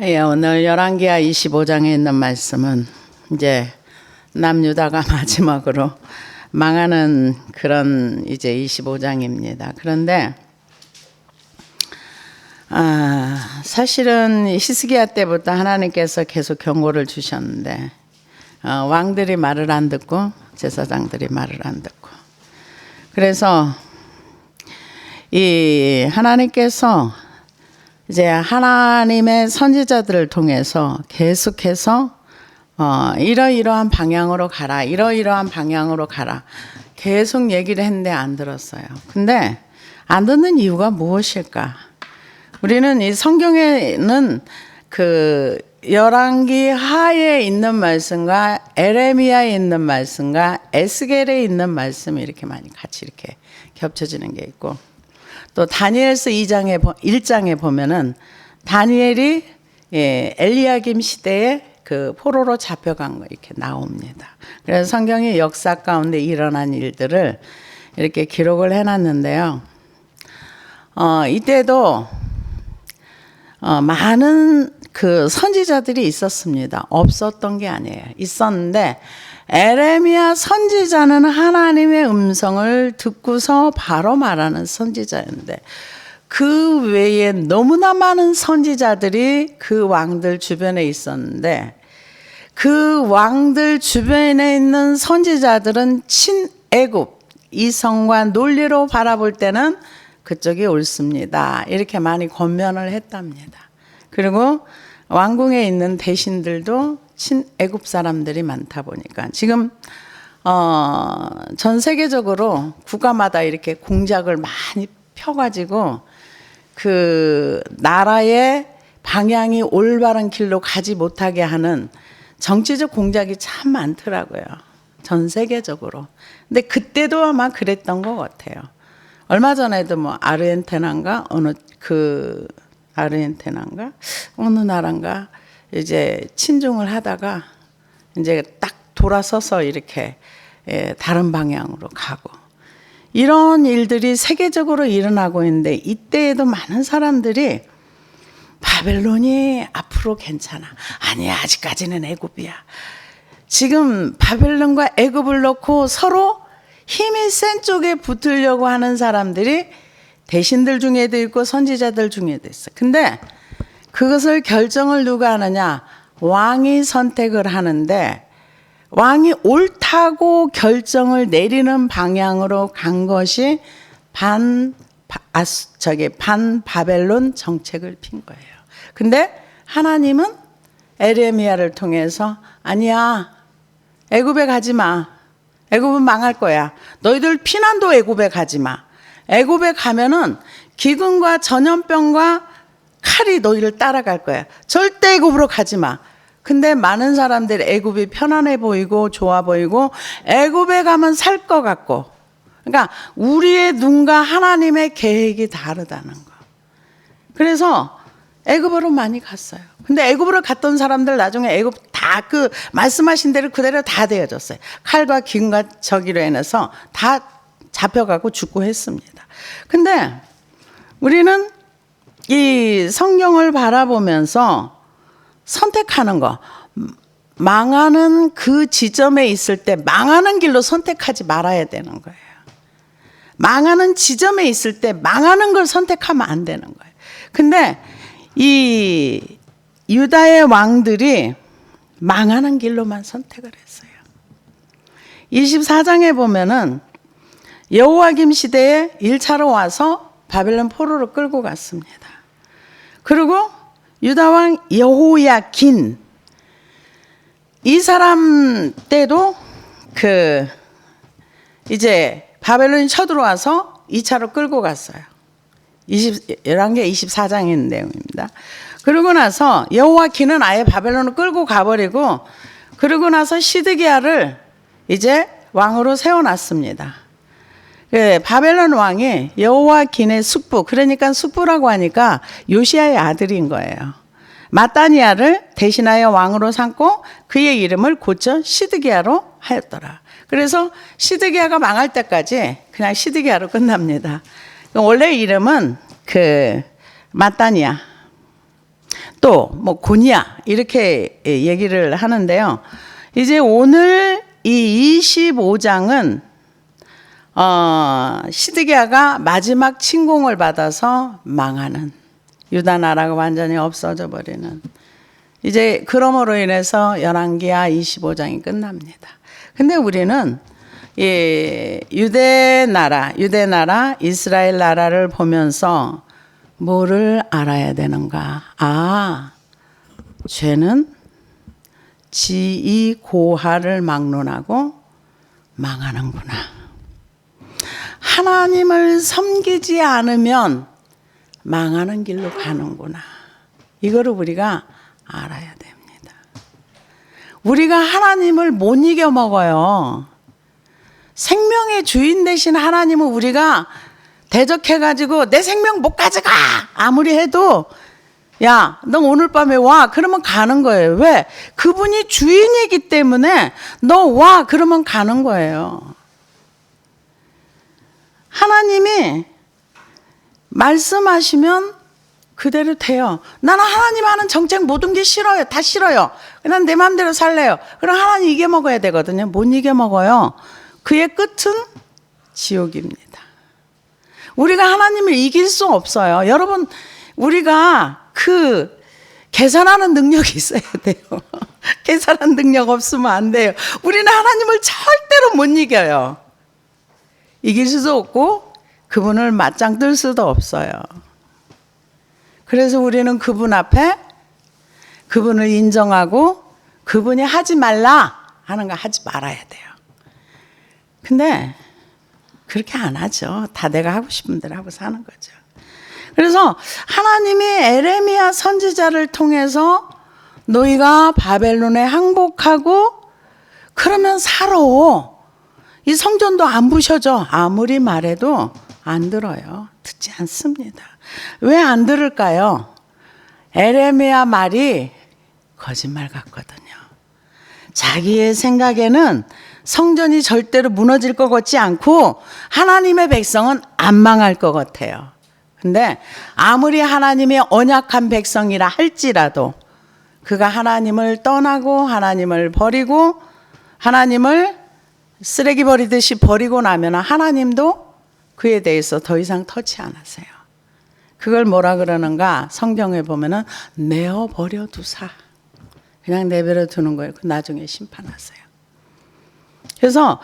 예, 오늘 열왕기하 25장에 있는 말씀은 이제 남유다가 마지막으로 망하는 그런 이제 25장입니다. 그런데 사실은 히스기야 때부터 하나님께서 계속 경고를 주셨는데 왕들이 말을 안 듣고 제사장들이 말을 안 듣고, 그래서 이 하나님께서 이제 하나님의 선지자들을 통해서 계속해서 이러이러한 방향으로 가라, 이러이러한 방향으로 가라 계속 얘기를 했는데 안 들었어요. 근데 안 듣는 이유가 무엇일까? 우리는 이 성경에는 그 열왕기 하에 있는 말씀과 에레미야에 있는 말씀과 에스겔에 있는 말씀이 이렇게 많이 같이 이렇게 겹쳐지는 게 있고, 또 다니엘서 1장에 보면은 다니엘이 엘리야김 시대에 그 포로로 잡혀간 거 이렇게 나옵니다. 그래서 성경이 역사 가운데 일어난 일들을 이렇게 기록을 해놨는데요. 이때도 많은 그 선지자들이 있었습니다. 없었던 게 아니에요. 있었는데 에레미야 선지자는 하나님의 음성을 듣고서 바로 말하는 선지자였는데, 그 외에 너무나 많은 선지자들이 그 왕들 주변에 있었는데, 그 왕들 주변에 있는 선지자들은 친애굽 이성과 논리로 바라볼 때는 그쪽이 옳습니다, 이렇게 많이 권면을 했답니다. 그리고 왕궁에 있는 대신들도 친애굽 사람들이 많다 보니까 지금 전 세계적으로 국가마다 이렇게 공작을 많이 펴가지고 그 나라의 방향이 올바른 길로 가지 못하게 하는 정치적 공작이 참 많더라고요, 전 세계적으로. 근데 그때도 아마 그랬던 것 같아요. 얼마 전에도 뭐 아르헨티나인가 어느 나라인가 이제 친중을 하다가 이제 딱 돌아서서 이렇게 다른 방향으로 가고, 이런 일들이 세계적으로 일어나고 있는데, 이때에도 많은 사람들이 바벨론이 앞으로 괜찮아, 아니야 아직까지는 애굽이야, 지금 바벨론과 애굽을 놓고 서로 힘이 센 쪽에 붙으려고 하는 사람들이 대신들 중에도 있고 선지자들 중에도 있어. 근데 그것을 결정을 누가 하느냐? 왕이 선택을 하는데, 왕이 옳다고 결정을 내리는 방향으로 간 것이 반바벨론 정책을 핀 거예요. 근데 하나님은 에레미야를 통해서 아니야, 애굽에 가지 마, 애굽은 망할 거야, 너희들 피난도 애굽에 가지 마, 애굽에 가면은 기근과 전염병과 칼이 너희를 따라갈 거야, 절대 애굽으로 가지 마. 근데 많은 사람들이 애굽이 편안해 보이고 좋아 보이고 애굽에 가면 살 것 같고, 그러니까 우리의 눈과 하나님의 계획이 다르다는 거. 그래서 애굽으로 많이 갔어요. 근데 애굽으로 갔던 사람들 나중에 애굽 다 그 말씀하신 대로 그대로 다 되어졌어요. 칼과 기근과 저기로 인해서 다 잡혀가고 죽고 했습니다. 근데 우리는 이 성경을 바라보면서 선택하는 거, 망하는 그 지점에 있을 때 망하는 길로 선택하지 말아야 되는 거예요. 망하는 지점에 있을 때 망하는 걸 선택하면 안 되는 거예요. 근데 이 유다의 왕들이 망하는 길로만 선택을 했어요. 24장에 보면은 여호야김 시대에 1차로 와서 바벨론 포로로 끌고 갔습니다. 그리고 유다 왕 여호야긴, 이 사람 때도 이제 바벨론이 쳐들어와서 2차로 끌고 갔어요. 열왕기 24장에 있는 내용입니다. 그러고 나서 여호야긴은 아예 바벨론을 끌고 가버리고, 그러고 나서 시드기야를 이제 왕으로 세워놨습니다. 바벨론 왕이 여호야긴의 숙부, 그러니까 숙부라고 하니까 요시야의 아들인 거예요. 마따니아를 대신하여 왕으로 삼고 그의 이름을 고쳐 시드기야로 하였더라. 그래서 시드기야가 망할 때까지 그냥 시드기야로 끝납니다. 원래 이름은 마따니아. 또 뭐 고니야 이렇게 얘기를 하는데요. 이제 오늘 이 25장은 시드기야가 마지막 침공을 받아서 망하는, 유다 나라가 완전히 없어져 버리는, 이제 그러므로 인해서 열왕기하 25장이 끝납니다. 근데 우리는 유대 나라 이스라엘 나라를 보면서 뭐를 알아야 되는가? 죄는 지이고하를 막론하고 망하는구나. 하나님을 섬기지 않으면 망하는 길로 가는구나. 이거를 우리가 알아야 됩니다. 우리가 하나님을 못 이겨 먹어요. 생명의 주인 되신 하나님은 우리가 대적해가지고 내 생명 못 가져가! 아무리 해도 야, 너 오늘 밤에 와. 그러면 가는 거예요. 왜? 그분이 주인이기 때문에 너 와. 그러면 가는 거예요. 하나님이 말씀하시면 그대로 돼요. 나는 하나님 하는 정책 모든 게 싫어요. 다 싫어요. 난 내 마음대로 살래요. 그럼 하나님 이겨먹어야 되거든요. 못 이겨먹어요. 그의 끝은 지옥입니다. 우리가 하나님을 이길 수 없어요. 여러분, 우리가 계산하는 능력이 있어야 돼요. 계산하는 능력 없으면 안 돼요. 우리는 하나님을 절대로 못 이겨요. 이길 수도 없고 그분을 맞짱 뜰 수도 없어요. 그래서 우리는 그분 앞에 그분을 인정하고 그분이 하지 말라 하는 거 하지 말아야 돼요. 근데 그렇게 안 하죠. 다 내가 하고 싶은 대로 하고 사는 거죠. 그래서 하나님이 에레미야 선지자를 통해서 너희가 바벨론에 항복하고 그러면 살아. 이 성전도 안 부셔져. 아무리 말해도 안 들어요. 듣지 않습니다. 왜 안 들을까요? 에레미야 말이 거짓말 같거든요. 자기의 생각에는 성전이 절대로 무너질 것 같지 않고 하나님의 백성은 안 망할 것 같아요. 근데 아무리 하나님의 언약한 백성이라 할지라도 그가 하나님을 떠나고 하나님을 버리고 하나님을 쓰레기 버리듯이 버리고 나면 하나님도 그에 대해서 더 이상 터치 안 하세요. 그걸 뭐라 그러는가? 성경에 보면은 내어버려 두사. 그냥 내버려 두는 거예요. 그 나중에 심판하세요. 그래서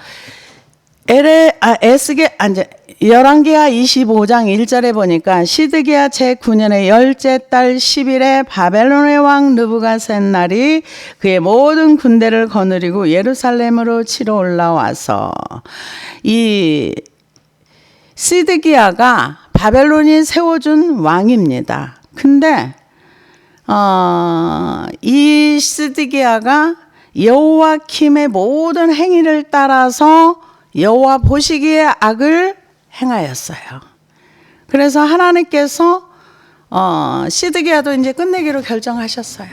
열왕기하 25장 1절에 보니까 시드기야 제9년의 열째 달 10일에 바벨론의 왕 느부갓셋날이 그의 모든 군대를 거느리고 예루살렘으로 치러 올라와서 이 시드기야가 바벨론이 세워준 왕입니다. 근데 이 시드기야가 여호와킴의 모든 행위를 따라서 여호와 보시기에 악을 행하였어요. 그래서 하나님께서 시드기야도 이제 끝내기로 결정하셨어요.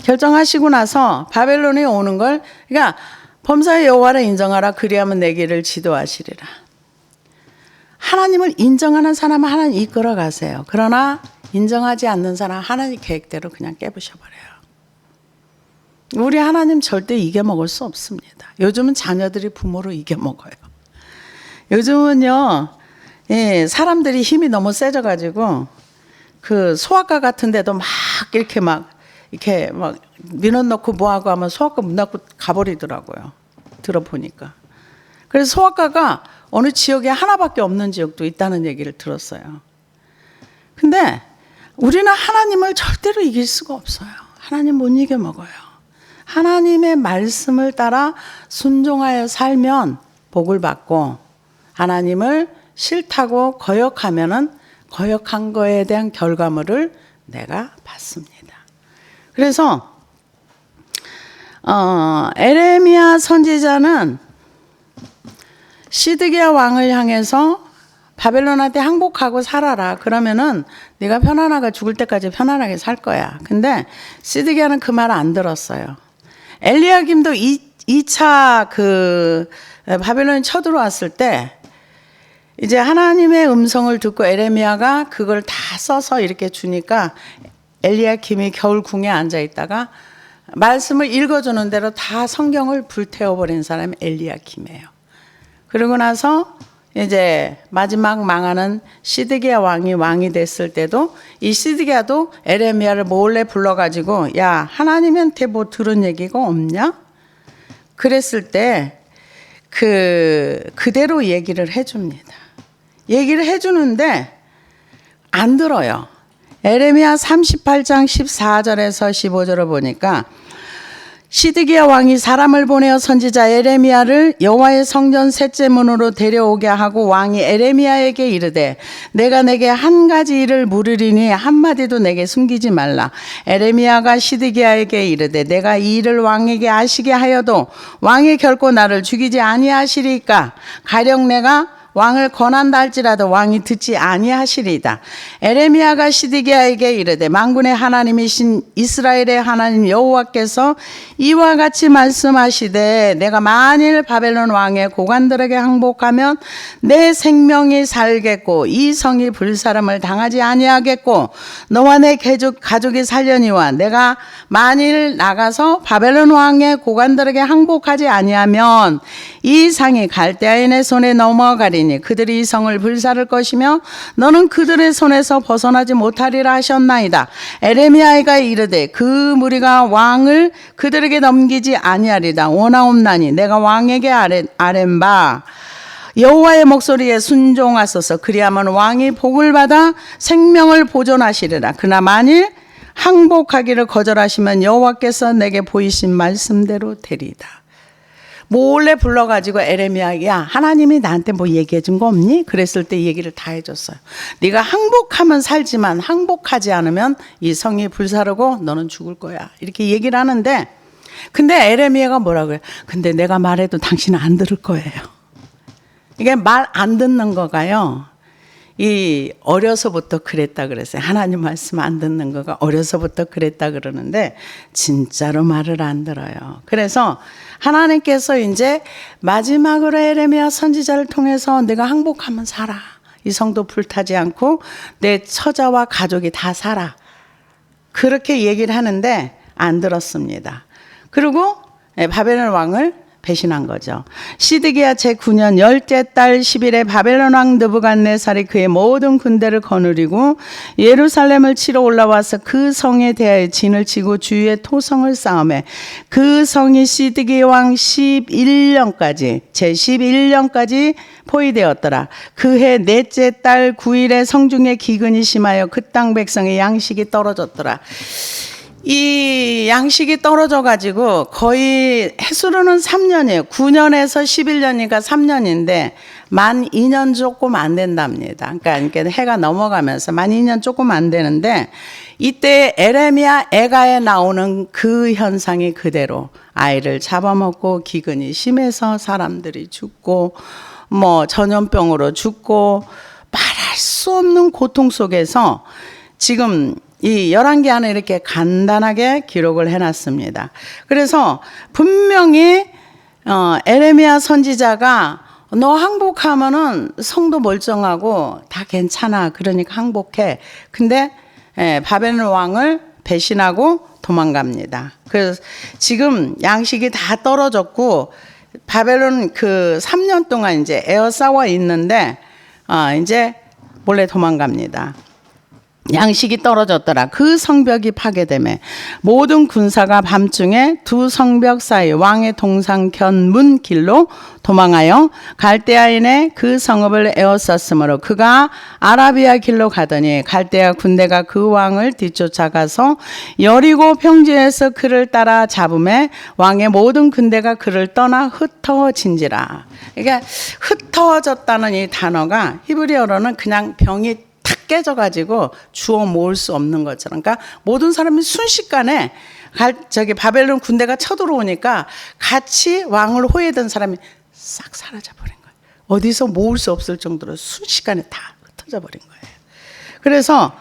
결정하시고 나서 바벨론이 오는 걸, 그러니까 범사의 여호와를 인정하라. 그리하면 내 길을 지도하시리라. 하나님을 인정하는 사람은 하나님 이끌어 가세요. 그러나 인정하지 않는 사람은 하나님 계획대로 그냥 깨부셔버려요. 우리 하나님 절대 이겨먹을 수 없습니다. 요즘은 자녀들이 부모로 이겨먹어요. 요즘은요, 사람들이 힘이 너무 세져가지고 그 소아과 같은 데도 막 민원 넣고 뭐하고 하면 소아과 문 닫고 가버리더라고요. 들어보니까. 그래서 소아과가 어느 지역에 하나밖에 없는 지역도 있다는 얘기를 들었어요. 근데 우리는 하나님을 절대로 이길 수가 없어요. 하나님 못 이겨먹어요. 하나님의 말씀을 따라 순종하여 살면 복을 받고, 하나님을 싫다고 거역하면은 거역한 거에 대한 결과물을 내가 받습니다. 그래서 에레미야 선지자는 시드기야 왕을 향해서 바벨론한테 항복하고 살아라. 그러면은 네가 편안하게 죽을 때까지 편안하게 살 거야. 근데 시드기야는 그 말 안 들었어요. 엘리야김도 2차 바벨론이 쳐들어왔을 때 이제 하나님의 음성을 듣고 에레미야가 그걸 다 써서 이렇게 주니까 엘리야킴이 겨울 궁에 앉아 있다가 말씀을 읽어주는 대로 다 성경을 불태워버린 사람이 엘리야킴이에요. 그러고 나서 이제 마지막 망하는 시드기야 왕이 됐을 때도 이 시드기야도 에레미야를 몰래 불러가지고 야, 하나님한테 뭐 들은 얘기가 없냐? 그랬을 때 그대로 얘기를 해줍니다. 얘기를 해주는데 안 들어요. 에레미야 38장 14절에서 15절을 보니까 시드기야 왕이 사람을 보내어 선지자 에레미야를 여호와의 성전 셋째 문으로 데려오게 하고 왕이 에레미야에게 이르되 내가 내게 한 가지 일을 물으리니 한마디도 내게 숨기지 말라. 에레미야가 시드기야에게 이르되 내가 이 일을 왕에게 아시게 하여도 왕이 결코 나를 죽이지 아니하시리까. 가령 내가 왕을 권한다 할지라도 왕이 듣지 아니하시리이다. 에레미야가 시드기야에게 이르되 만군의 하나님이신 이스라엘의 하나님 여호와께서 이와 같이 말씀하시되 내가 만일 바벨론 왕의 고관들에게 항복하면 내 생명이 살겠고 이 성이 불사람을 당하지 아니하겠고 너와 내 가족이 살려니와 내가 만일 나가서 바벨론 왕의 고관들에게 항복하지 아니하면 이 상이 갈대아인의 손에 넘어가리니 그들이 이 성을 불사를 것이며 너는 그들의 손에서 벗어나지 못하리라 하셨나이다. 에레미야가 이르되 그 무리가 왕을 그들에게 넘기지 아니하리다. 원하옵나니 내가 왕에게 아뢰바 여호와의 목소리에 순종하소서. 그리하면 왕이 복을 받아 생명을 보존하시리라. 그러나 만일 항복하기를 거절하시면 여호와께서 내게 보이신 말씀대로 되리이다. 몰래 불러가지고 에레미야, 야, 하나님이 나한테 뭐 얘기해 준 거 없니? 그랬을 때 이 얘기를 다 해줬어요. 네가 항복하면 살지만 항복하지 않으면 이 성이 불사르고 너는 죽을 거야. 이렇게 얘기를 하는데 근데 에레미야가 뭐라 그래요? 근데 내가 말해도 당신은 안 들을 거예요. 이게 말 안 듣는 거가요. 이 어려서부터 그랬다 그랬어요. 하나님 말씀 안 듣는 거가 어려서부터 그랬다 그러는데 진짜로 말을 안 들어요. 그래서 하나님께서 이제 마지막으로 에레미야 선지자를 통해서 내가 항복하면 살아. 이 성도 불타지 않고 내 처자와 가족이 다 살아. 그렇게 얘기를 하는데 안 들었습니다. 그리고 바벨론 왕을 배신한 거죠. 시드기야 제9년 10째 달 10일에 바벨론 왕 느부갓네살이 그의 모든 군대를 거느리고 예루살렘을 치러 올라와서 그 성에 대하여 진을 치고 주위에 토성을 쌓으매 그 성이 시드기야 왕 11년까지 제11년까지 포위되었더라. 그해 넷째 달 9일에 성중에 기근이 심하여 그 땅 백성의 양식이 떨어졌더라. 이 양식이 떨어져 가지고 거의 해수로는 3년이에요. 9년에서 11년이니까 3년인데 만 2년 조금 안 된답니다. 그러니까 해가 넘어가면서 만 2년 조금 안 되는데 이때 에레미야 애가에 나오는 그 현상이 그대로 아이를 잡아먹고 기근이 심해서 사람들이 죽고 뭐 전염병으로 죽고 말할 수 없는 고통 속에서 지금 이 11개 안에 이렇게 간단하게 기록을 해놨습니다. 그래서 분명히 에레미야 선지자가 너 항복하면은 성도 멀쩡하고 다 괜찮아. 그러니까 항복해. 근데 바벨론 왕을 배신하고 도망갑니다. 그래서 지금 양식이 다 떨어졌고 바벨론 그 3년 동안 이제 에워싸워 있는데 이제 몰래 도망갑니다. 양식이 떨어졌더라. 그 성벽이 파괴되매 모든 군사가 밤중에 두 성벽 사이 왕의 동상견 문 길로 도망하여 갈대아인의 그 성읍을 에워쌌으므로 그가 아라비아 길로 가더니 갈대아 군대가 그 왕을 뒤쫓아가서 여리고 평지에서 그를 따라 잡음에 왕의 모든 군대가 그를 떠나 흩어진지라. 그러니까 흩어졌다는 이 단어가 히브리어로는 그냥 병이 탁 깨져가지고 주워 모을 수 없는 것처럼. 그러니까 모든 사람이 순식간에 바벨론 군대가 쳐들어오니까 같이 왕을 호위했던 사람이 싹 사라져버린 거예요. 어디서 모을 수 없을 정도로 순식간에 다 흩어져 버린 거예요. 그래서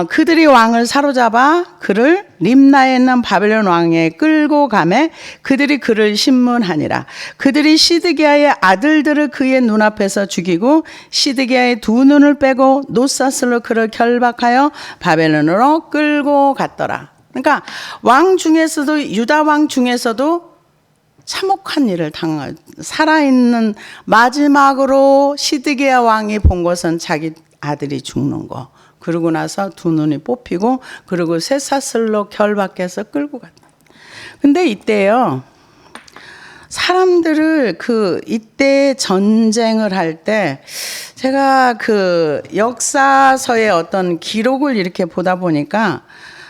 그들이 왕을 사로잡아 그를 림나에 있는 바벨론 왕에 끌고 가매 그들이 그를 신문하니라. 그들이 시드기야의 아들들을 그의 눈앞에서 죽이고 시드기야의 두 눈을 빼고 노사슬로 그를 결박하여 바벨론으로 끌고 갔더라. 그러니까 왕 중에서도 유다 왕 중에서도 참혹한 일을 당한, 살아있는 마지막으로 시드기야 왕이 본 것은 자기 아들이 죽는 거. 그러고 나서 두 눈이 뽑히고 그리고 쇠사슬로 결박해서 끌고 갔다. 근데 이때요, 사람들을 이때 전쟁을 할 때 제가 역사서의 어떤 기록을 이렇게 보다 보니까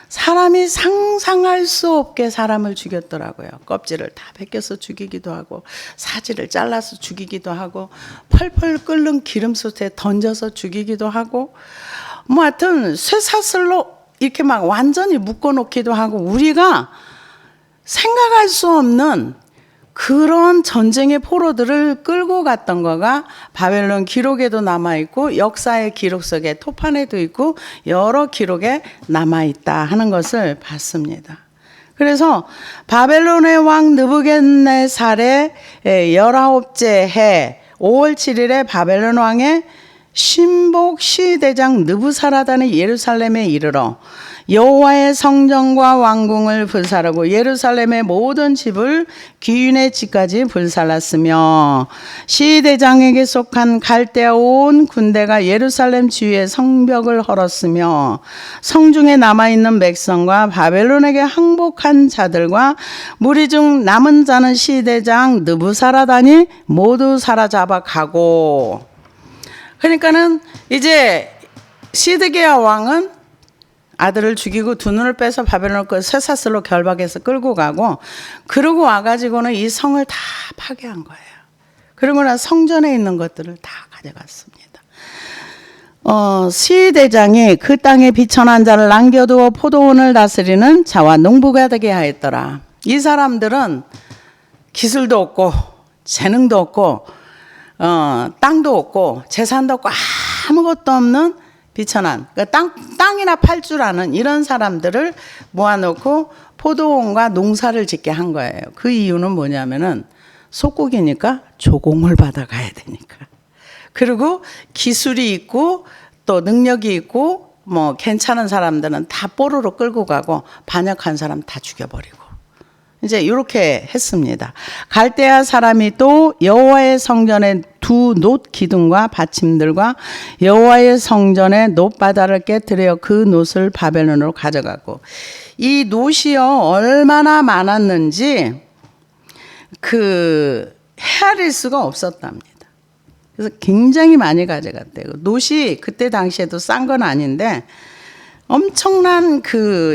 사람이 상상할 수 없게 사람을 죽였더라고요. 껍질을 다 벗겨서 죽이기도 하고 사지를 잘라서 죽이기도 하고 펄펄 끓는 기름솥에 던져서 죽이기도 하고 뭐 하여튼 쇠사슬로 이렇게 막 완전히 묶어놓기도 하고 우리가 생각할 수 없는 그런 전쟁의 포로들을 끌고 갔던 거가 바벨론 기록에도 남아있고 역사의 기록 속에 토판에도 있고 여러 기록에 남아있다 하는 것을 봤습니다. 그래서 바벨론의 왕 느부갓네살의 19째 해 5월 7일에 바벨론 왕의 신복 시대장 느부사라단이 예루살렘에 이르러 여호와의 성전과 왕궁을 불살하고 예루살렘의 모든 집을 기윤의 집까지 불살랐으며 시대장에게 속한 갈대아 온 군대가 예루살렘 주위의 성벽을 헐었으며 성중에 남아있는 백성과 바벨론에게 항복한 자들과 무리 중 남은 자는 시대장 느부사라단이 모두 사로잡아 가고. 그러니까는 이제 시드기야 왕은 아들을 죽이고 두 눈을 빼서 바벨론 쇠사슬로 결박해서 끌고 가고 그러고 와가지고는 이 성을 다 파괴한 거예요. 그러고 나서 성전에 있는 것들을 다 가져갔습니다. 시대장이 그 땅에 비천한 자를 남겨두어 포도원을 다스리는 자와 농부가 되게 하였더라. 이 사람들은 기술도 없고 재능도 없고 땅도 없고 재산도 없고 아무것도 없는 비천한 그러니까 땅이나 팔 줄 아는 이런 사람들을 모아놓고 포도원과 농사를 짓게 한 거예요. 그 이유는 뭐냐면은 속국이니까 조공을 받아가야 되니까. 그리고 기술이 있고 또 능력이 있고 뭐 괜찮은 사람들은 다 뽀로로 끌고 가고 반역한 사람 다 죽여버리고. 이제 이렇게 했습니다. 갈대아 사람이 또 여호와의 성전의 두 놋 기둥과 받침들과 여호와의 성전의 놋바다를 깨뜨려 그 놋을 바벨론으로 가져갔고 이 놋이요 얼마나 많았는지 헤아릴 수가 없었답니다. 그래서 굉장히 많이 가져갔대요. 놋이 그때 당시에도 싼 건 아닌데 엄청난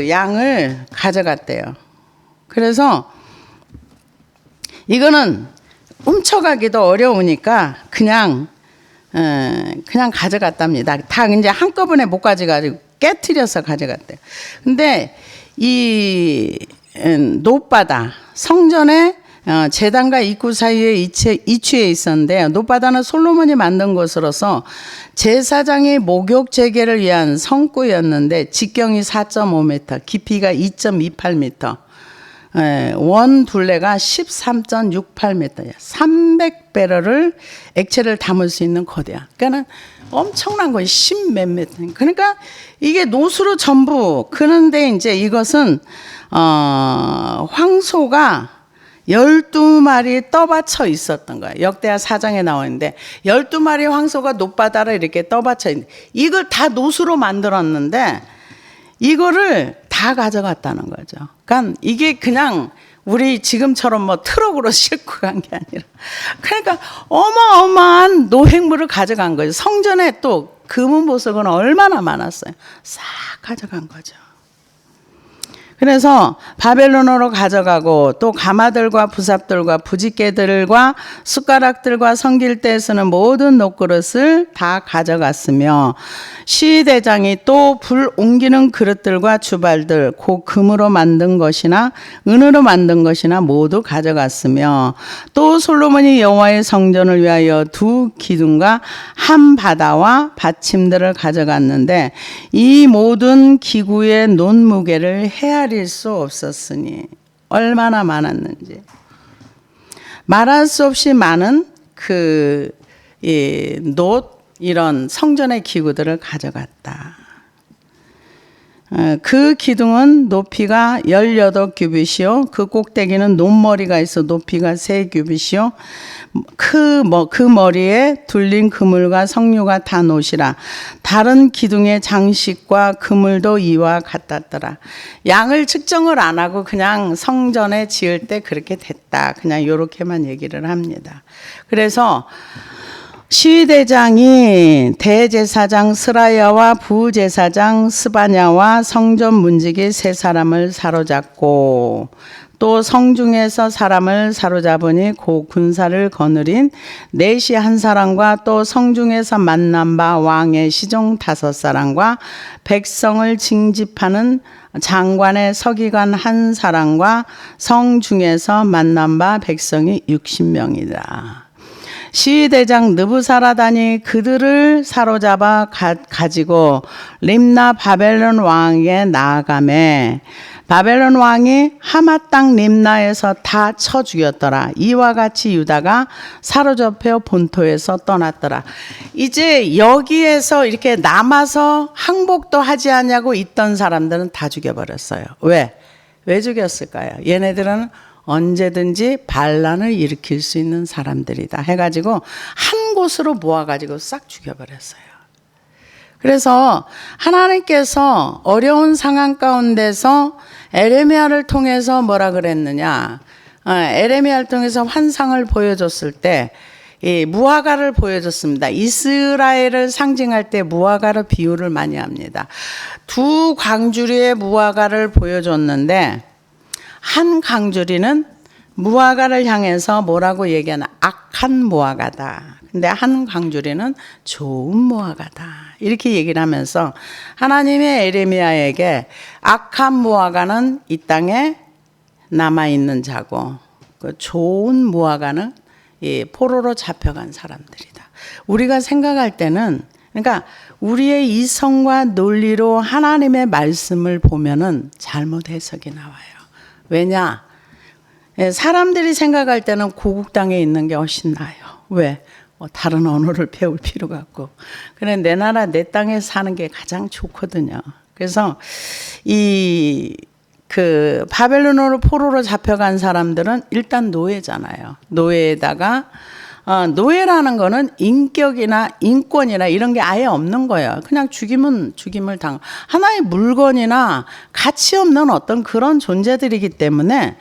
양을 가져갔대요. 그래서 이거는 훔쳐가기도 어려우니까 그냥 가져갔답니다. 다 이제 한꺼번에 못 가져가지고 깨트려서 가져갔대요. 근데 이 놋바다 성전에 제단과 입구 사이에 이치에 있었는데 놋바다는 솔로몬이 만든 것으로서 제사장의 목욕 제계를 위한 성구였는데 직경이 4.5m, 깊이가 2.28m, 원 둘레가 13.68m야. 300배럴을 액체를 담을 수 있는 거대한. 그러니까 엄청난 거예요. 10몇 미터. 그러니까 이게 놋으로 전부. 그런데 이제 이것은 황소가 12마리 떠받쳐 있었던 거예요. 역대하 4장에 나와 있는데 12마리 황소가 놋바다를 이렇게 떠받쳐 있는데 이걸 다 놋으로 만들었는데 이거를 다 가져갔다는 거죠. 그러니까 이게 그냥 우리 지금처럼 뭐 트럭으로 싣고 간 게 아니라 그러니까 어마어마한 노획물을 가져간 거예요. 성전에 또 금은 보석은 얼마나 많았어요. 싹 가져간 거죠. 그래서 바벨론으로 가져가고 또 가마들과 부삽들과 부집개들과 숟가락들과 성길대에 쓰는 모든 녹그릇을 다 가져갔으며 시대장이 또 불 옮기는 그릇들과 주발들 곧 금으로 만든 것이나 은으로 만든 것이나 모두 가져갔으며 또 솔로몬이 여호와의 성전을 위하여 두 기둥과 한 바다와 받침들을 가져갔는데 이 모든 기구의 논무게를 헤아릴 수 없었으니 얼마나 많았는지 말할 수 없이 많은 이런 성전의 기구들을 가져갔다. 그 기둥은 높이가 18규빗이요 그 꼭대기는 논머리가 있어 높이가 3규빗이요 그 머리에 둘린 그물과 석류가 다 노시라. 다른 기둥의 장식과 그물도 이와 같았더라. 양을 측정을 안 하고 그냥 성전에 지을 때 그렇게 됐다. 그냥 이렇게만 얘기를 합니다. 그래서 시대장이 대제사장 스라야와 부제사장 스바냐와 성전 문지기 3사람을 사로잡고 또 성중에서 사람을 사로잡으니 그 군사를 거느린 넷이 1사람과 또 성중에서 만난 바 왕의 시종 5사람과 백성을 징집하는 장관의 서기관 1사람과 성중에서 만난 바 백성이 60명이다. 시대장 느부사라단이 그들을 사로잡아 가지고 림나 바벨론 왕에게 나아가매 바벨론 왕이 하마 땅 림나에서 다 쳐 죽였더라. 이와 같이 유다가 사로잡혀 본토에서 떠났더라. 이제 여기에서 이렇게 남아서 항복도 하지 않냐고 있던 사람들은 다 죽여버렸어요. 왜 죽였을까요? 얘네들은 언제든지 반란을 일으킬 수 있는 사람들이다 해가지고 한 곳으로 모아가지고 싹 죽여버렸어요. 그래서 하나님께서 어려운 상황 가운데서 에레미야를 통해서 뭐라 그랬느냐, 에레미야를 통해서 환상을 보여줬을 때 이 무화과를 보여줬습니다. 이스라엘을 상징할 때 무화과로 비유를 많이 합니다. 두 광주리의 무화과를 보여줬는데 한 강주리는 무화과를 향해서 뭐라고 얘기하나? 악한 무화과다. 근데 한 강주리는 좋은 무화과다. 이렇게 얘기를 하면서 하나님의 에레미야에게 악한 무화과는 이 땅에 남아있는 자고 그 좋은 무화과는 이 포로로 잡혀간 사람들이다. 우리가 생각할 때는 그러니까 우리의 이성과 논리로 하나님의 말씀을 보면은 잘못 해석이 나와요. 왜냐? 사람들이 생각할 때는 고국 땅에 있는 게 훨씬 나아요. 왜? 다른 언어를 배울 필요가 없고. 그래 내 나라 내 땅에 사는 게 가장 좋거든요. 그래서 바벨론으로 포로로 잡혀간 사람들은 일단 노예잖아요. 노예에다가 노예라는 거는 인격이나 인권이나 이런 게 아예 없는 거예요. 그냥 죽임을 당. 하나의 물건이나 가치 없는 어떤 그런 존재들이기 때문에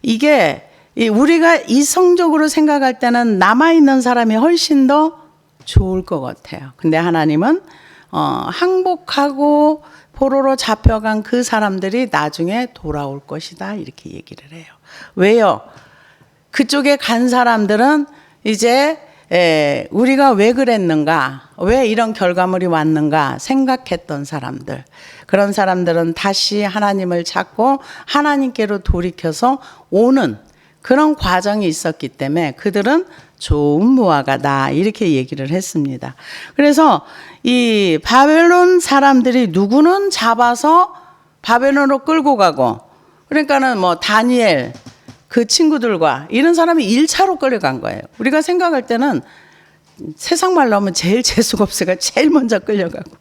이게 우리가 이성적으로 생각할 때는 남아있는 사람이 훨씬 더 좋을 것 같아요. 근데 하나님은 항복하고 포로로 잡혀간 그 사람들이 나중에 돌아올 것이다 이렇게 얘기를 해요. 왜요? 그쪽에 간 사람들은 이제 우리가 왜 그랬는가, 왜 이런 결과물이 왔는가 생각했던 사람들, 그런 사람들은 다시 하나님을 찾고 하나님께로 돌이켜서 오는 그런 과정이 있었기 때문에 그들은 좋은 무화과다 이렇게 얘기를 했습니다. 그래서 이 바벨론 사람들이 누구는 잡아서 바벨론으로 끌고 가고, 그러니까는 뭐 다니엘 그 친구들과 이런 사람이 1차로 끌려간 거예요. 우리가 생각할 때는 세상 말로 하면 제일 재수가 없어가 제일 먼저 끌려가고,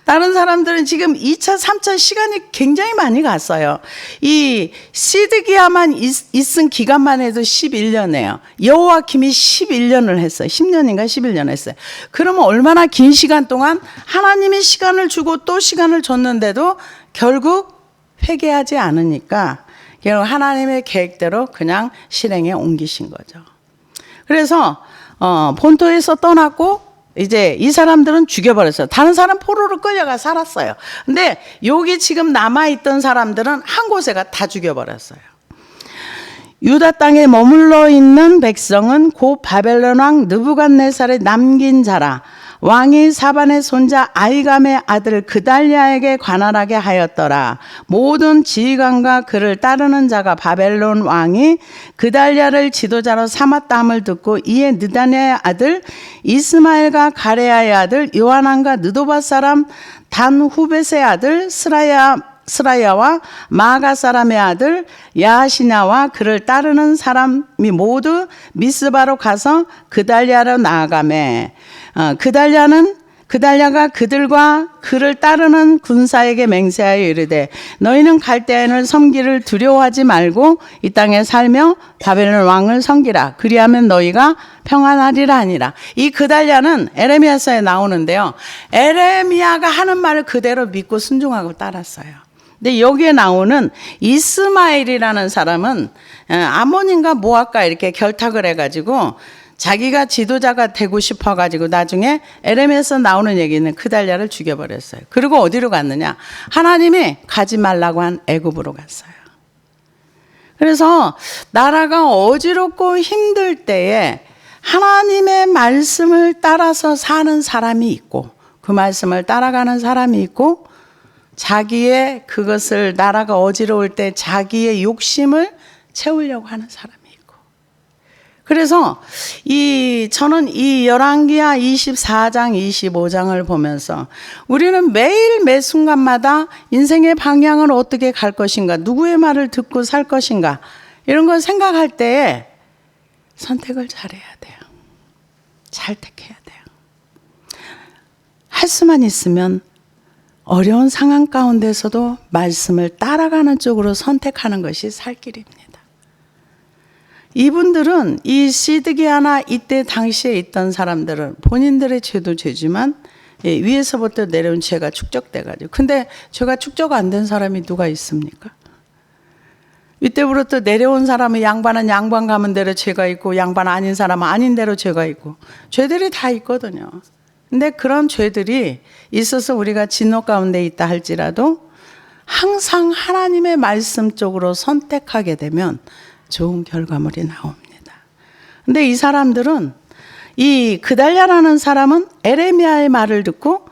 다른 사람들은 지금 2차, 3차 시간이 굉장히 많이 갔어요. 이 시드기야만 있은 기간만 해도 11년이에요. 여호와킴이 11년을 했어요. 10년인가 11년 했어요. 그러면 얼마나 긴 시간 동안 하나님이 시간을 주고 또 시간을 줬는데도 결국 회개하지 않으니까 결국 하나님의 계획대로 그냥 실행에 옮기신 거죠. 그래서 본토에서 떠났고 이제 이 사람들은 죽여버렸어요. 다른 사람 포로로 끌려가 살았어요. 근데 여기 지금 남아있던 사람들은 한 곳에 가 다 죽여버렸어요. 유다 땅에 머물러 있는 백성은 고 바벨론 왕 느부갓네살의 남긴 자라. 왕이 사반의 손자 아이감의 아들 그달랴에게 관할하게 하였더라. 모든 지휘관과 그를 따르는 자가 바벨론 왕이 그달랴를 지도자로 삼았다함을 듣고 이에 느다냐의 아들 이스마엘과 가레야의 아들 요하난과 느도바 사람 단후벳의 아들 스라야와 마가 사람의 아들 야시냐와 그를 따르는 사람이 모두 미스바로 가서 그달랴로 나아가매 그달랴가 그들과 그를 따르는 군사에게 맹세하여 이르되 너희는 갈대아인을 섬기를 두려워하지 말고 이 땅에 살며 바벨론 왕을 섬기라. 그리하면 너희가 평안하리라 하니라. 이 그달랴는 에레미야서에 나오는데요. 에레미야가 하는 말을 그대로 믿고 순종하고 따랐어요. 근데 여기에 나오는 이스마엘이라는 사람은 아몬인가 모압과 이렇게 결탁을 해가지고 자기가 지도자가 되고 싶어가지고 나중에 에레미야에서 나오는 얘기는 그달랴를 죽여버렸어요. 그리고 어디로 갔느냐? 하나님이 가지 말라고 한 애굽으로 갔어요. 그래서 나라가 어지럽고 힘들 때에 하나님의 말씀을 따라서 사는 사람이 있고 그 말씀을 따라가는 사람이 있고 자기의 그것을 나라가 어지러울 때 자기의 욕심을 채우려고 하는 사람이 있고 그래서 저는 이 열왕기하 24장 25장을 보면서 우리는 매일 매 순간마다 인생의 방향을 어떻게 갈 것인가 누구의 말을 듣고 살 것인가 이런 걸 생각할 때에 선택을 잘해야 돼요. 잘 택해야 돼요. 할 수만 있으면 어려운 상황 가운데서도 말씀을 따라가는 쪽으로 선택하는 것이 살 길입니다. 이분들은 이 시드기야나 이때 당시에 있던 사람들은 본인들의 죄도 죄지만 위에서부터 내려온 죄가 축적돼가지고 근데 죄가 축적 안 된 사람이 누가 있습니까? 이때부터 내려온 사람은 양반은 양반 가면 대로 죄가 있고 양반 아닌 사람은 아닌 대로 죄가 있고 죄들이 다 있거든요. 근데 그런 죄들이 있어서 우리가 진노 가운데 있다 할지라도 항상 하나님의 말씀 쪽으로 선택하게 되면 좋은 결과물이 나옵니다. 근데 이 사람들은 이 그달랴라는 사람은 에레미야의 말을 듣고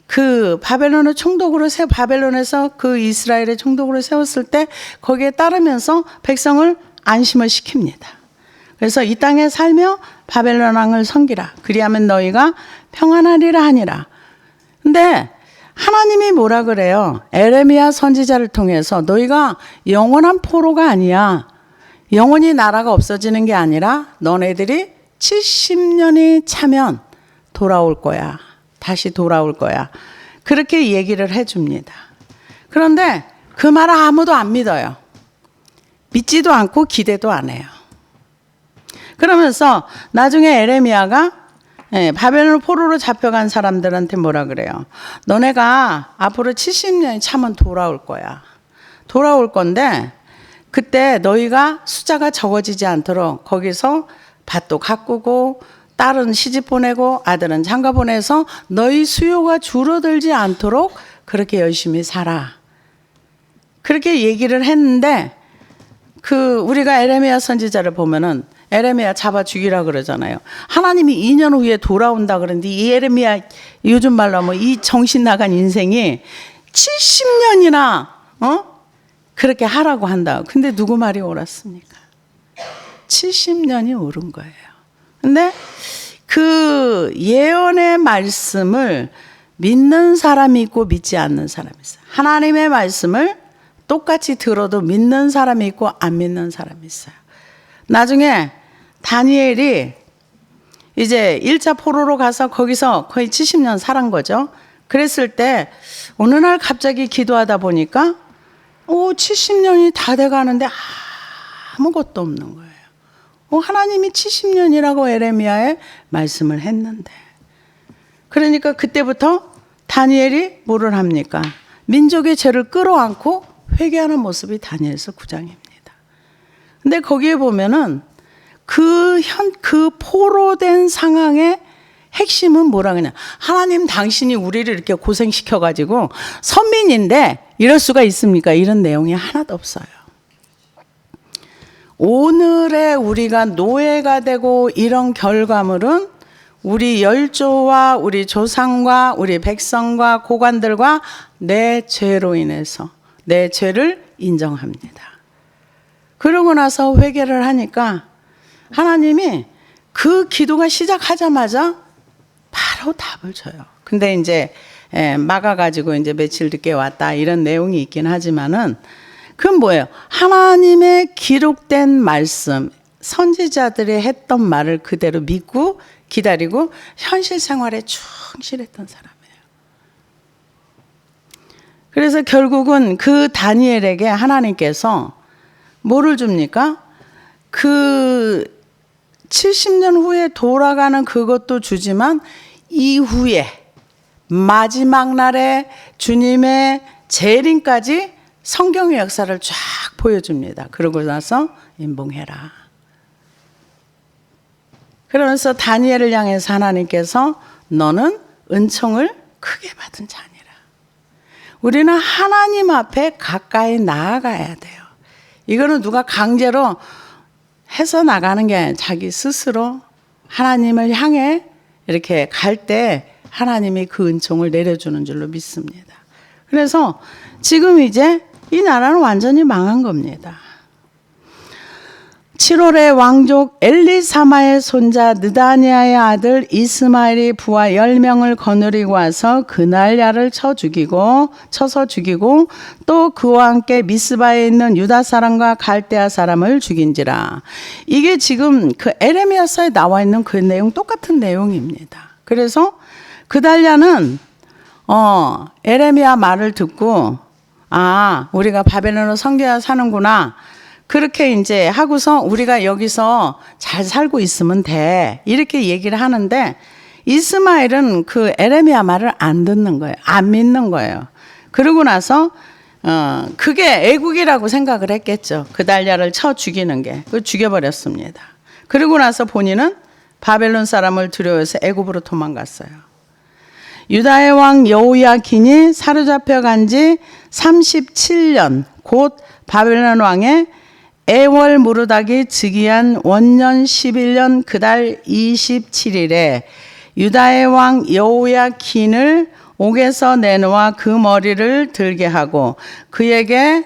그 바벨론을 총독으로 바벨론에서 그 이스라엘의 총독으로 세웠을 때 거기에 따르면서 백성을 안심을 시킵니다. 그래서 이 땅에 살며 바벨론 왕을 섬기라. 그리하면 너희가 평안하리라 하니라. 근데 하나님이 뭐라 그래요? 에레미야 선지자를 통해서 너희가 영원한 포로가 아니야. 영원히 나라가 없어지는 게 아니라 너네들이 70년이 차면 돌아올 거야. 다시 돌아올 거야. 그렇게 얘기를 해줍니다. 그런데 그 말을 아무도 안 믿어요. 믿지도 않고 기대도 안 해요. 그러면서 나중에 에레미야가 바벨론 포로로 잡혀간 사람들한테 뭐라 그래요? 너네가 앞으로 70년이 차면 돌아올 거야. 돌아올 건데 그때 너희가 숫자가 적어지지 않도록 거기서 밭도 가꾸고 딸은 시집 보내고 아들은 장가 보내서 너희 수요가 줄어들지 않도록 그렇게 열심히 살아. 그렇게 얘기를 했는데 우리가 에레미야 선지자를 보면은 에레미야 잡아 죽이라 그러잖아요. 하나님이 2년 후에 돌아온다 그러는데 이 에레미야 요즘 말로 하면 이 정신 나간 인생이 70년이나 그렇게 하라고 한다. 근데 누구 말이 옳았습니까? 70년이 옳은 거예요. 근데 그 예언의 말씀을 믿는 사람이 있고 믿지 않는 사람이 있어요. 하나님의 말씀을 똑같이 들어도 믿는 사람이 있고 안 믿는 사람이 있어요. 나중에 다니엘이 이제 1차 포로로 가서 거기서 거의 70년 살은 거죠. 그랬을 때 어느 날 갑자기 기도하다 보니까 70년이 다 돼가는데 아무것도 없는 거예요. 하나님이 70년이라고 에레미야에 말씀을 했는데 그러니까 그때부터 다니엘이 뭐를 합니까? 민족의 죄를 끌어안고 회개하는 모습이 다니엘서 9장입니다. 근데 거기에 보면은 그 포로된 상황에 핵심은 뭐라 그러냐. 하나님 당신이 우리를 이렇게 고생시켜가지고 선민인데 이럴 수가 있습니까? 이런 내용이 하나도 없어요. 오늘의 우리가 노예가 되고 이런 결과물은 우리 열조와 우리 조상과 우리 백성과 고관들과 내 죄로 인해서 내 죄를 인정합니다. 그러고 나서 회개를 하니까 하나님이 그 기도가 시작하자마자 바로 답을 줘요. 근데 이제 막아가지고 이제 며칠 늦게 왔다 이런 내용이 있긴 하지만은 그건 뭐예요? 하나님의 기록된 말씀, 선지자들이 했던 말을 그대로 믿고 기다리고 현실 생활에 충실했던 사람이에요. 그래서 결국은 그 다니엘에게 하나님께서 뭐를 줍니까? 그 70년 후에 돌아가는 그것도 주지만 이후에 마지막 날에 주님의 재림까지 성경의 역사를 쫙 보여줍니다. 그러고 나서 임봉해라. 그러면서 다니엘을 향해서 하나님께서 너는 은총을 크게 받은 자니라. 우리는 하나님 앞에 가까이 나아가야 돼요. 이거는 누가 강제로 해서 나가는 게 아니라 자기 스스로 하나님을 향해 이렇게 갈 때 하나님이 그 은총을 내려주는 줄로 믿습니다. 그래서 지금 이제 이 나라는 완전히 망한 겁니다. 7월에 왕족 엘리사마의 손자 느다니아의 아들 이스마엘이 부하 10명을 거느리고 와서 그날야를 쳐서 죽이고 또 그와 함께 미스바에 있는 유다 사람과 갈대아 사람을 죽인지라. 이게 지금 그 에레미야서에 나와 있는 그 내용 똑같은 내용입니다. 그래서 그달랴는 에레미야 말을 듣고 우리가 바벨론으로 성경에 사는구나. 그렇게 이제 하고서 우리가 여기서 잘 살고 있으면 돼. 이렇게 얘기를 하는데 이스마엘은 그 에레미야 말을 안 듣는 거예요. 안 믿는 거예요. 그러고 나서 그게 애국이라고 생각을 했겠죠. 그달랴를 쳐 죽이는 게. 그 죽여버렸습니다. 그러고 나서 본인은 바벨론 사람을 두려워해서 애굽으로 도망갔어요. 유다의 왕 여호야킨이 사로잡혀 간 지 37년 곧 바벨론 왕의 애월 무르닥이 즉위한 원년 11년 그달 27일에 유다의 왕 여호야킨을 옥에서 내놓아 그 머리를 들게 하고 그에게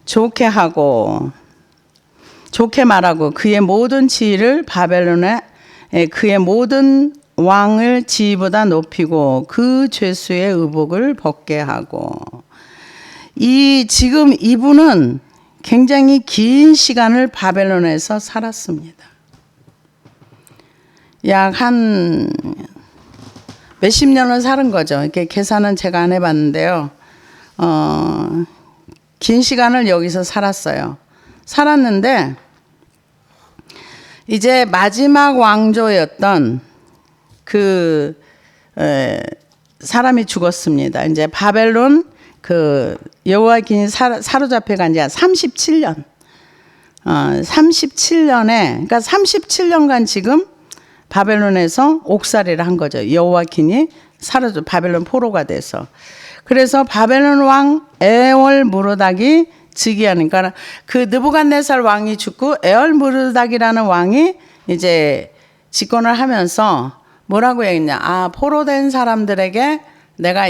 좋게 말하고 그의 모든 지위를 바벨론에 그의 모든 왕을 지위보다 높이고 그 죄수의 의복을 벗게 하고. 지금 이분은 굉장히 긴 시간을 바벨론에서 살았습니다. 약 한 몇십 년을 사는 거죠. 이렇게 계산은 제가 안 해봤는데요. 긴 시간을 여기서 살았어요. 살았는데 이제 마지막 왕조였던 그 사람이 죽었습니다. 이제 바벨론 그 여호야킨이 사로잡혀 간 지 37년. 37년에 그러니까 37년간 지금 바벨론에서 옥살이를 한 거죠. 여호야킨이 바벨론 포로가 돼서. 그래서 바벨론 왕 에월 무르닥이 즉위하니까 그 느부갓네살 왕이 죽고 에월 무르닥이라는 왕이 이제 집권을 하면서 뭐라고 했냐? 포로된 사람들에게 내가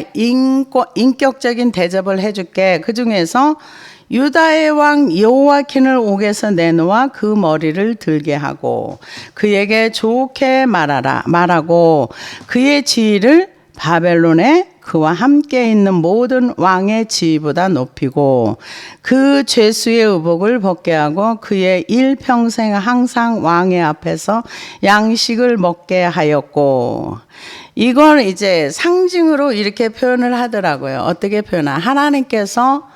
인격적인 대접을 해줄게. 그 중에서 유다의 왕 여호야킨을 옥에서 내놓아 그 머리를 들게 하고 그에게 좋게 말하고 그의 지위를 바벨론에 그와 함께 있는 모든 왕의 지위보다 높이고 그 죄수의 의복을 벗게 하고 그의 일평생 항상 왕의 앞에서 양식을 먹게 하였고. 이걸 이제 상징으로 이렇게 표현을 하더라고요. 어떻게 표현하나? 하나님께서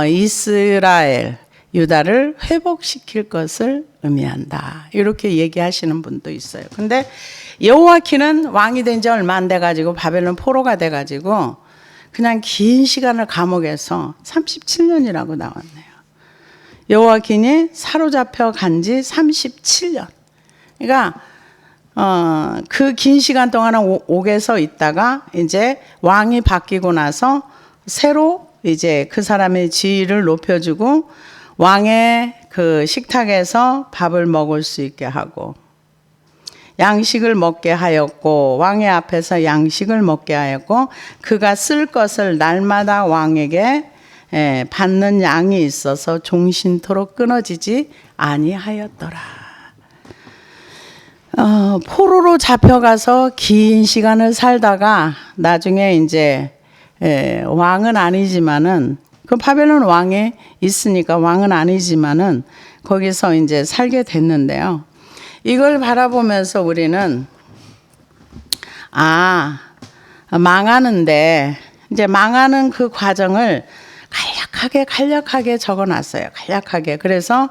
이스라엘, 유다를 회복시킬 것을 의미한다. 이렇게 얘기하시는 분도 있어요. 근데 여호야킨은 왕이 된 지 얼마 안 돼가지고 바벨론 포로가 돼가지고 그냥 긴 시간을 감옥에서 37년이라고 나왔네요. 여호와긴이 사로잡혀 간 지 37년. 그러니까 그 긴 시간 동안 옥에서 있다가 이제 왕이 바뀌고 나서 새로 이제 그 사람의 지위를 높여주고 왕의 그 식탁에서 밥을 먹을 수 있게 하고 양식을 먹게 하였고 왕의 앞에서 양식을 먹게 하였고 그가 쓸 것을 날마다 왕에게 받는 양이 있어서 종신토록 끊어지지 아니하였더라. 포로로 잡혀가서 긴 시간을 살다가 나중에 이제 왕은 아니지만은 그 바벨론 왕에 있으니까 왕은 아니지만은 거기서 이제 살게 됐는데요. 이걸 바라보면서 우리는 망하는데 이제 망하는 그 과정을 간략하게 적어놨어요. 간략하게. 그래서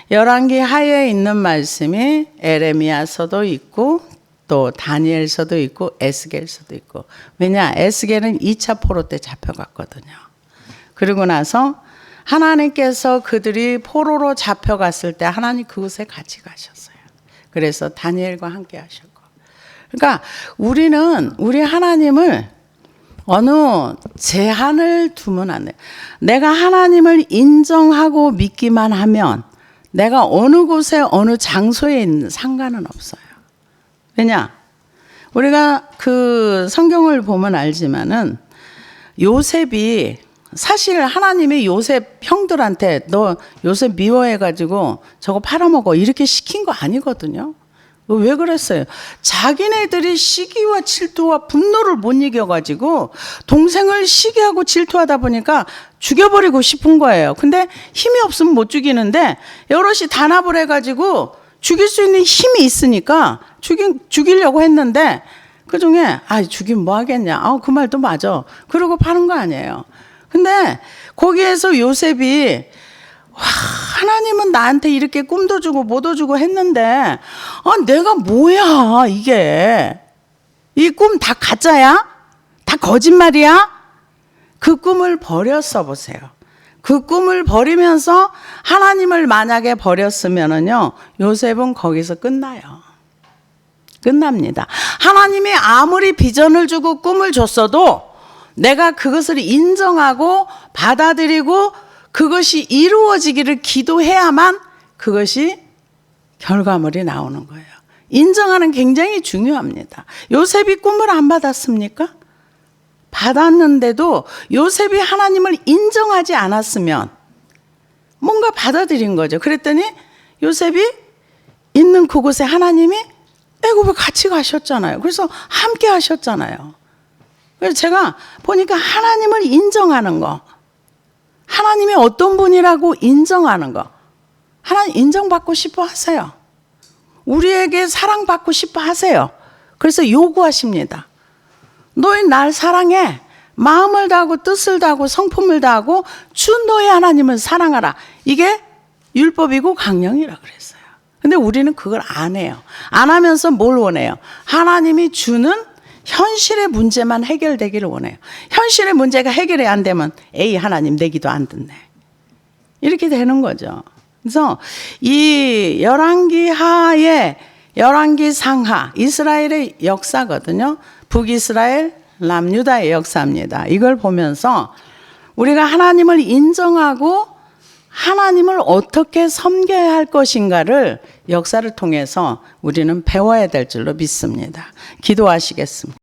열왕기 하에 있는 말씀이 에레미야서도 있고 또 다니엘서도 있고 에스겔서도 있고. 왜냐? 에스겔은 2차 포로 때 잡혀갔거든요. 그리고 나서 하나님께서 그들이 포로로 잡혀갔을 때 하나님 그곳에 같이 가셨어요. 그래서 다니엘과 함께 하셨고. 그러니까 우리 하나님을 어느 제한을 두면 안 돼요. 내가 하나님을 인정하고 믿기만 하면 내가 어느 곳에 어느 장소에 있는 상관은 없어요. 왜냐? 우리가 그 성경을 보면 알지만은 요셉이 사실 하나님이 요셉 형들한테 너 요셉 미워해가지고 저거 팔아먹어 이렇게 시킨 거 아니거든요. 왜 그랬어요? 자기네들이 시기와 질투와 분노를 못 이겨가지고 동생을 시기하고 질투하다 보니까 죽여버리고 싶은 거예요. 근데 힘이 없으면 못 죽이는데 여럿이 단합을 해가지고 죽일 수 있는 힘이 있으니까 죽이려고 했는데 그중에 죽이면 뭐 하겠냐. 그 말도 맞아. 그러고 파는 거 아니에요. 근데 거기에서 요셉이 하나님은 나한테 이렇게 꿈도 주고 뭐도 주고 했는데 내가 뭐야 이게 이 꿈 다 가짜야? 다 거짓말이야? 그 꿈을 버렸어 보세요. 그 꿈을 버리면서 하나님을 만약에 버렸으면은요 요셉은 거기서 끝나요. 끝납니다. 하나님이 아무리 비전을 주고 꿈을 줬어도 내가 그것을 인정하고 받아들이고 그것이 이루어지기를 기도해야만 그것이 결과물이 나오는 거예요. 인정하는 굉장히 중요합니다. 요셉이 꿈을 안 받았습니까? 받았는데도 요셉이 하나님을 인정하지 않았으면 뭔가 받아들인 거죠. 그랬더니 요셉이 있는 그곳에 하나님이 애굽에 같이 가셨잖아요. 그래서 함께 하셨잖아요. 그래서 제가 보니까 하나님을 인정하는 거, 하나님이 어떤 분이라고 인정하는 거, 하나님 인정받고 싶어 하세요. 우리에게 사랑받고 싶어 하세요. 그래서 요구하십니다. 너희 날 사랑해. 마음을 다하고 뜻을 다하고 성품을 다하고 주 너희 하나님을 사랑하라. 이게 율법이고 강령이라 그랬어요. 근데 우리는 그걸 안 해요. 안 하면서 뭘 원해요? 하나님이 주는 현실의 문제만 해결되기를 원해요. 현실의 문제가 해결이 안 되면 에이 하나님 내 기도 안 듣네. 이렇게 되는 거죠. 그래서 이 열왕기 하에 열왕기 상하 이스라엘의 역사거든요. 북이스라엘 남유다의 역사입니다. 이걸 보면서 우리가 하나님을 인정하고 하나님을 어떻게 섬겨야 할 것인가를 역사를 통해서 우리는 배워야 될 줄로 믿습니다. 기도하시겠습니다.